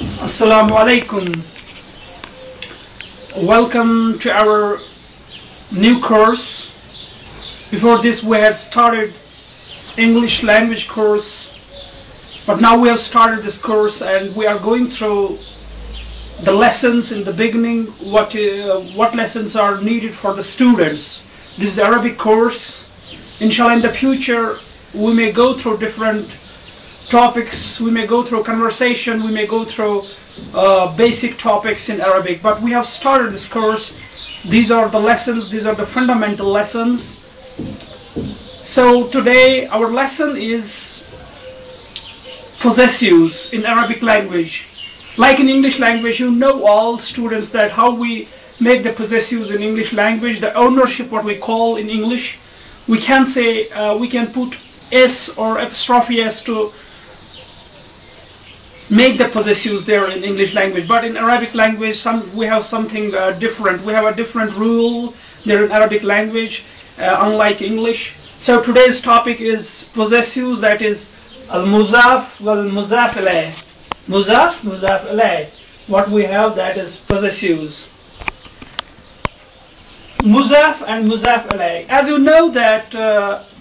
Assalamu alaikum. Welcome to our new course. Before this we had started English language course, but now we have started this course and we are going through the lessons in the beginning, what lessons are needed for the students. This is the Arabic course. Inshallah, in the future we may go through different topics, we may go through conversation, we may go through basic topics in Arabic, but we have started this course. These are the lessons, these are the fundamental lessons. So today our lesson is possessives in Arabic language. Like in English language, you know all students that how we make the possessives in English language, the ownership, what we call in English. We can say, we can put S or apostrophe S to make the possessives there in English language, but in Arabic language we have something different. We have a different rule there in Arabic language, unlike English. So today's topic is possessives, that is al-mudhaf wal-mudhafalai. Mudhaf, mudhafalai. What we have, that is possessives. Mudhaf and mudhafalai. As you know that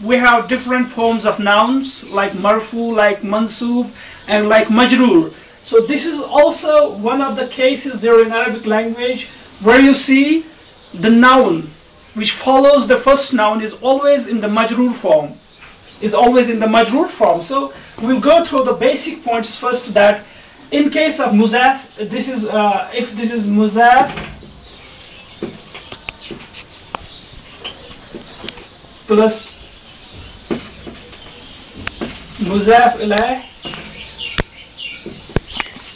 we have different forms of nouns like marfu, like mansub, and like majroor. So this is also one of the cases there in Arabic language where you see the noun which follows the first noun is always in the majroor form. Is always in the majroor form. So we'll go through the basic points first, that in case of mudhaf, this is if this is mudhaf plus mudhafalai,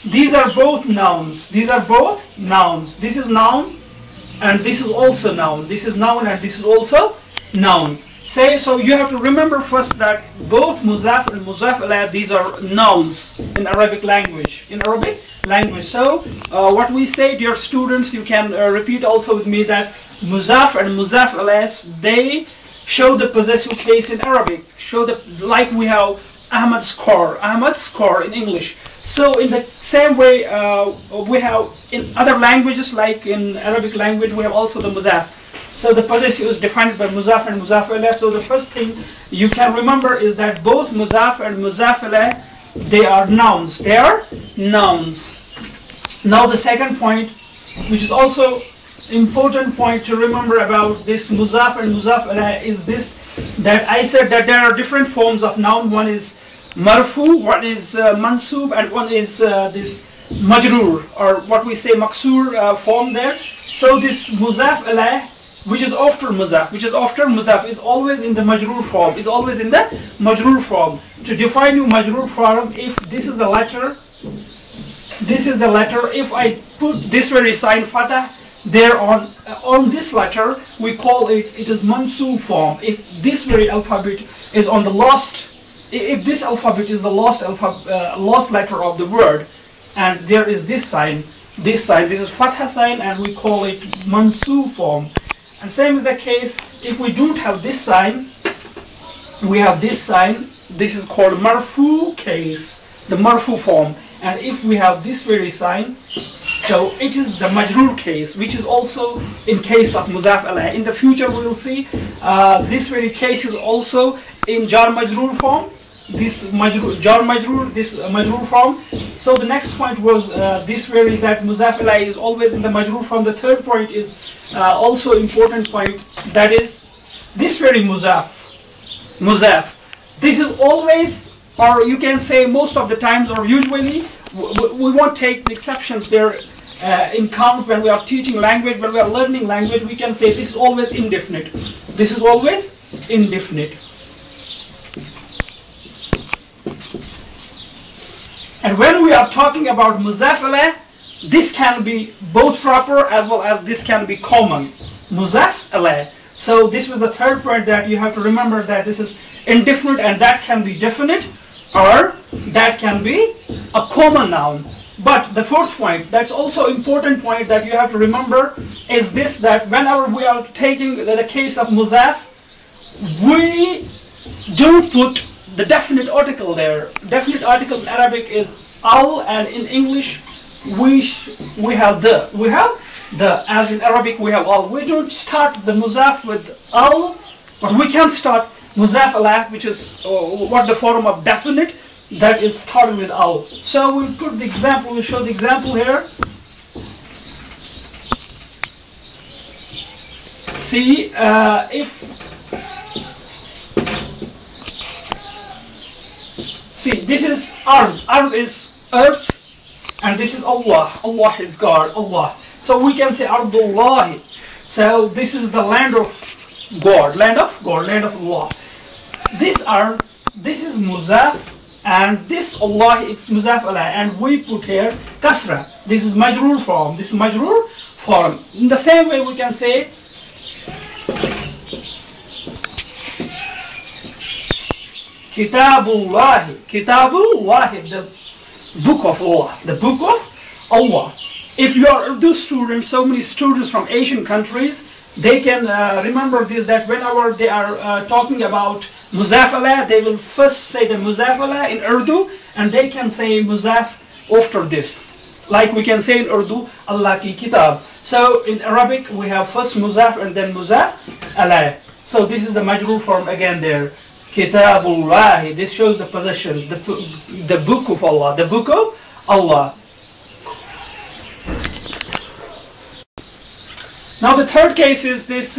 these are both nouns. These are both nouns. This is noun and this is also noun. This is noun and this is also noun. So you have to remember first that both mudhaf and mudhafalai, these are nouns in Arabic language. In Arabic language. So what we say, dear students, you can repeat also with me that mudhaf and mudhafalai, they show the possessive case in Arabic. Show the, like we have Ahmad score in English. So in the same way we have in other languages, like in Arabic language, we have also the mudhaf. So the possessive is defined by mudhaf and mudhafalai. So the first thing you can remember is that both mudhaf and mudhafalai, they are nouns. They are nouns. Now the second point, which is also important point to remember about this mudhaf and mudhafalai, is this, that I said that there are different forms of noun. One is marfu, one is mansub, and one is this majroor, or what we say maksur form there. So this mudhafalai, which is after mudhaf, is always in the majroor form. Is always in the majroor form. To define you majroor form, if this is the letter, if I put this very sign fatah there on this letter, we call it is mansub form. If this very alphabet is on the last, if this alphabet is the last letter of the word, and there is this sign, this is fatha sign, and we call it mansub form. And same is the case if we don't have this sign, we have this sign. This is called marfu case, the marfu form. And if we have this very sign, so it is the majroor case, which is also in case of mudhafalai. In the future we will see this very case is also in jar majroor form. This majroor form. So the next point was this very, that mudhafalai is always in the majroor form. The third point is also important point, that is this very mudhaf. This is always, or you can say most of the times, or usually, we won't take the exceptions there in count when we are teaching language, when we are learning language. We can say this is always indefinite. This is always indefinite. And when we are talking about mudhafalai, this can be both proper as well as this can be common. Mudhafalai. So this was the third point, that you have to remember that this is indefinite, and that can be definite or that can be a common noun. But the fourth point, that's also important point that you have to remember, is this, that whenever we are taking the case of mudhaf, we don't put the definite article there. Definite article in Arabic is al, and in English we have the, as in Arabic we have al. We don't start the mudhaf with al, but we can start mudhafalai, which is what the form of definite that is started with al. So we'll put the example, we'll show the example here. See, this is ard. Ard is earth, and this is Allah. Allah is God. Allah. So we can say Ardullah. So this is the land of God, land of God, land of Allah. This ard, this is mudhaf, and this Allah, it's mudhafalai, and we put here kasra. This is majrur form. This is majrur form. In the same way, we can say Kitabullahi, Kitabullahi, the book of Allah, the book of Allah. If you are Urdu students, so many students from Asian countries, they can remember this, that whenever they are talking about mudhafalai, they will first say the mudhafalai in Urdu, and they can say mudhaf after this. Like we can say in Urdu, Allah ki kitab. So in Arabic, we have first mudhaf and then mudhafalai. So this is the majrur form again there. Kitabullahi, this shows the possession, the book of Allah, the book of Allah. Now the third case is this,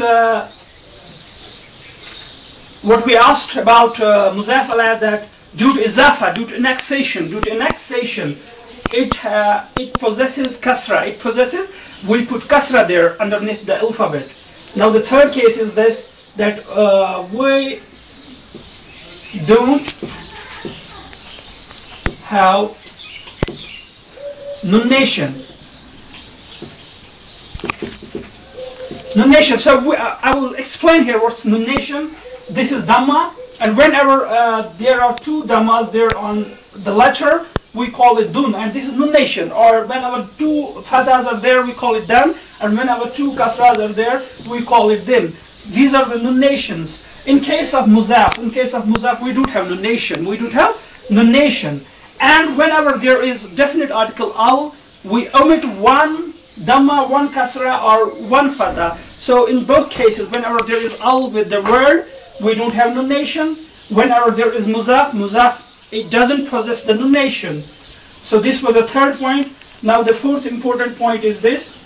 what we asked about mudhafalai, that due to izafa, due to annexation, it possesses kasra, we put kasra there underneath the alphabet. Now the third case is this, that we don't have nunation. Nunation. So I will explain here what's nunation. This is dhamma, and whenever there are two dhammas there on the letter, we call it dun, and this is nunation. Or whenever two fathas are there, we call it dan, and whenever two kasras are there, we call it din. These are the nunations. In case of mudhaf, we don't have nunation. And whenever there is definite article al, we omit one dhamma, one kasra, or one fatha. So in both cases, whenever there is al with the word, we don't have nunation. Whenever there is mudhaf, it doesn't possess the nunation. So this was the third point. Now the fourth important point is this.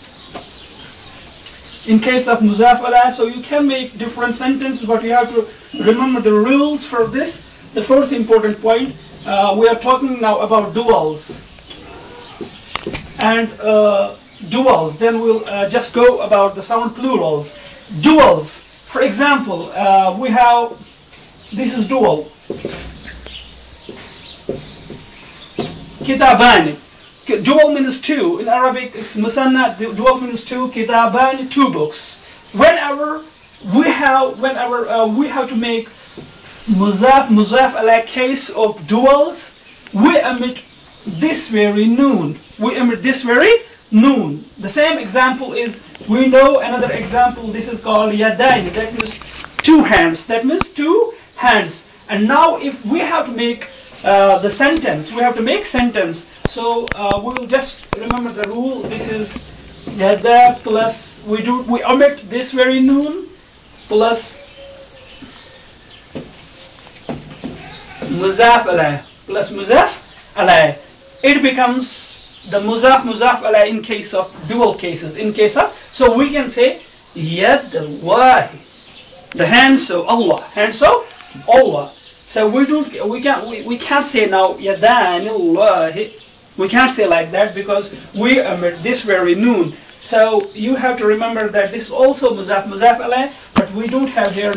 In case of mudhafalai, so you can make different sentences, but you have to remember the rules for this. The fourth important point, we are talking now about duals. And duals, then we'll just go about the sound plurals. Duals, for example, we have, this is dual. Kitabani. Dual means two. In Arabic, it's musanna. Dual means two. Kitabani, two books. Whenever we have to make mudhaf alai case of duals, we omit this very noon. The same example is, we know another example. This is called yadaini. That means two hands. And now, if we have to make the sentence, So we will just remember the rule. This is yada plus, we omit this very noon plus mudhaf alai. It becomes the mudhaf alai in case of dual cases. So we can say yadallahi, the hands of Allah. So we can't say now yadanillahi. We can't say like that because we omit this very noon. So you have to remember that this is also mudhaf alai, but we don't have here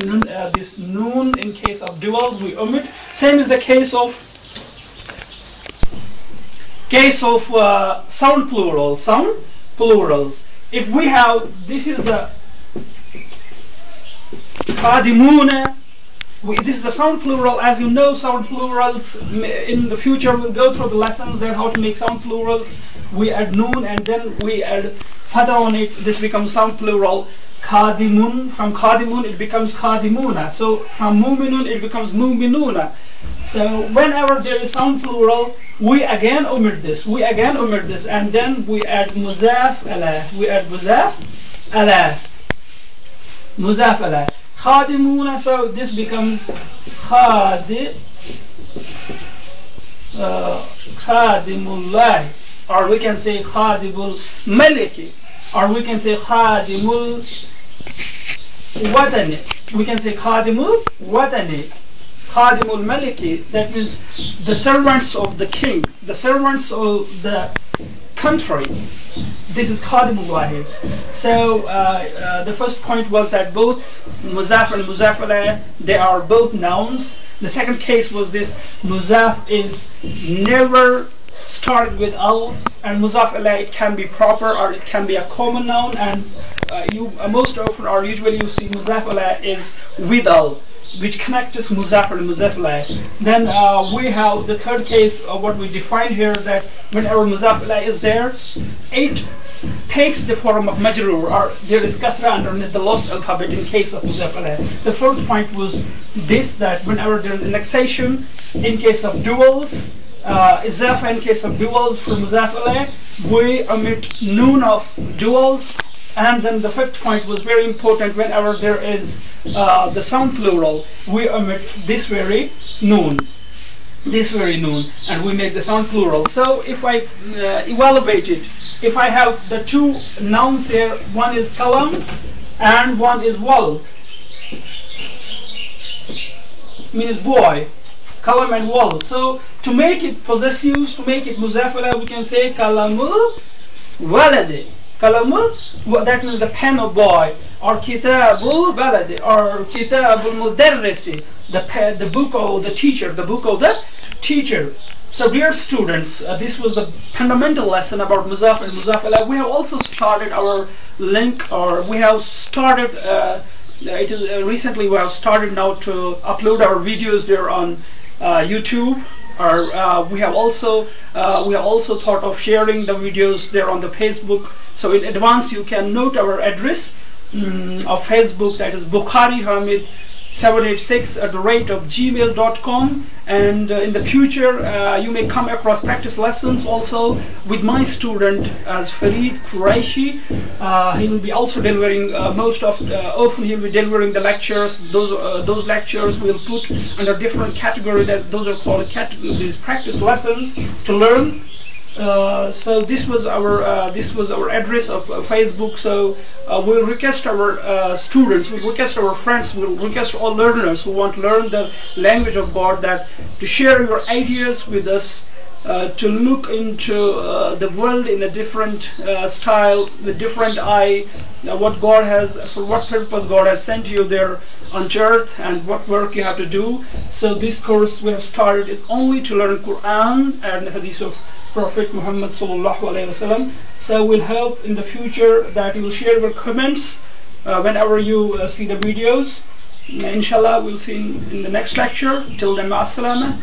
this noon in case of duals. We omit. Same is the case of sound plurals. If we have, this is the khadimuna. This is the sound plural. As you know, sound plurals, in the future we'll go through the lessons there how to make sound plurals. We add noon and then we add fatha on it. This becomes sound plural. Khadimun, from khadimun it becomes khadimuna. So from muminun it becomes muminuna. So whenever there is sound plural, we again omit this, and then we add mudhafalai. Mudhafalai. Khadimuna, so this becomes khadimullah, or we can say khadimul maliki, or we can say khadimul watani. We can say khadimul watani, khadimul maliki. That means the servants of the king, the servants of the country. This is khadimullah. So the first point was that both mudhaf and mudhafalai, they are both nouns. The second case was this: mudhaf is never started with al, and mudhafalai, it can be proper or it can be a common noun, and you most often or usually you see mudhafalai is with al, which connects mudhaf and mudhafalai. Then we have the third case of what we defined here, that whenever mudhafalai is there, it takes the form of majrur, or there is kasra underneath the lost alphabet in case of mudhafalai. The fourth point was this, that whenever there is annexation in case of duals, izafa in case of duals for mudhafalai, we omit noon of duals. And then the fifth point was very important: whenever there is the sound plural, we omit this very noon, and we make the sound plural. So if I evaluate it, if I have the two nouns there, one is kalam and one is wal, means boy, kalam and wal. So to make it possessives, to make it mudhafalai, we can say kalamul waladi. Kalamul, that means the pen of boy, or kitabul baladi, or kitabul mudarrisi, the book of the teacher, So dear students, this was the fundamental lesson about mudhaf and mudhafalai. We have also started our link, or we have started recently we have started now to upload our videos there on YouTube. Or we have also thought of sharing the videos there on the Facebook. So in advance you can note our address of Facebook, that is bukharihamid786@gmail.com. And in the future you may come across practice lessons also with my student as Farid Quraishi. He will be also delivering often he will be delivering the lectures. Those lectures we'll put under different category, that those are called these practice lessons to learn. So this was our address of Facebook. So we'll request our students, we'll request our friends, we'll request all learners who want to learn the language of God, that to share your ideas with us, to look into the world in a different style, with different eye, what God has, for what purpose God has sent you there on earth, and what work you have to do. So this course we have started is only to learn Quran and Hadith of Prophet Muhammad sallallahu alaihi wasallam. So we'll hope in the future that you will share your comments whenever you see the videos. Inshallah, we'll see in the next lecture. Till then, ma'as salama.